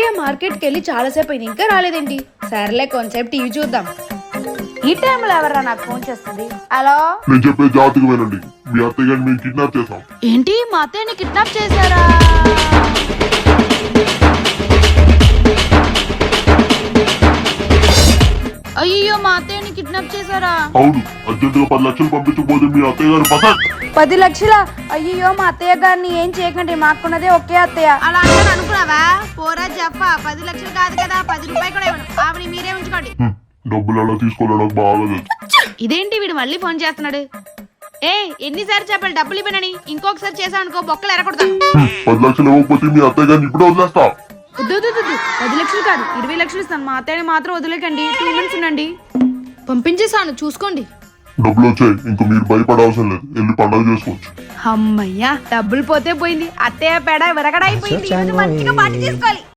అత్తయ్య మార్కెట్కి వెళ్ళి చాలాసేపు అయింది, ఇంకా రాలేదేంటి? సరేలే కొంచెంసేపు టీవీ చూద్దాం. ఈ టైంలో ఎవరా నాకు ఫోన్ చేస్తుంది? హలో, నేను చెప్పే జాగ్రత్తగా వినండి. మీ అత్తయ్య గారిని మేము కిడ్నాప్ చేసాం. ఏంటి మా అత్తయ్యని కిడ్నాప్ చేశారా? అయ్యో మా అత్తయ్యని కిడ్నాప్ చేశారా? అవును, అర్జెంటుగా 10 లక్షలు పంపించకపోతే మీ అత్తయ్య గారు పసక్. 10 లక్షల? అయ్యో మా అత్తయ్య గారిని ఏం చేయకండి, మాకున్నదే ఒకే అత్తయ్య. అలా అంటే అనుకున్నావా? పోరా చెప్ప 10 లక్షలు కాదు కదా, 10 రూపాయలు కూడా ఇవ్వను. ఆవిడ మీరే ఉంచుకోండి. డబ్బులు అలా తీసుకోవడం నాకు బాగా తెలుసు. ఇదేంటి వీడు మళ్ళీ ఫోన్ చేస్తున్నాడు? ఎన్నిసార్లు చెప్పాలి డబ్బులు ఇవ్వనని? ఇంకొకసారి చేసా అనుకో బొక్కలు ఎరగొడతాను. 10 లక్షలు ఇవ్వకపోతే మీ అత్తయ్య గారిని ఇప్పుడు వదిలేస్తా. 10 లక్షలు కాదు 20 లక్షలు ఇస్తాను. మా అత్తయ్యని మాత్రం వదిలేకండి, 2 మంత్స్ ఉండండి. పంపించేసాను, చూసుకోండి. డబ్బులు వచ్చాయి, ఇంక మీరు భయపడవసరం లేదు. వెళ్ళి పండుగ చేసుకోవచ్చు. అమ్మయ్యా, డబ్బులు పోతే పోయింది, అత్తయ్య పేడ విరగడైపోయింది. మంచిగా పార్టీ చేసుకోవాలి.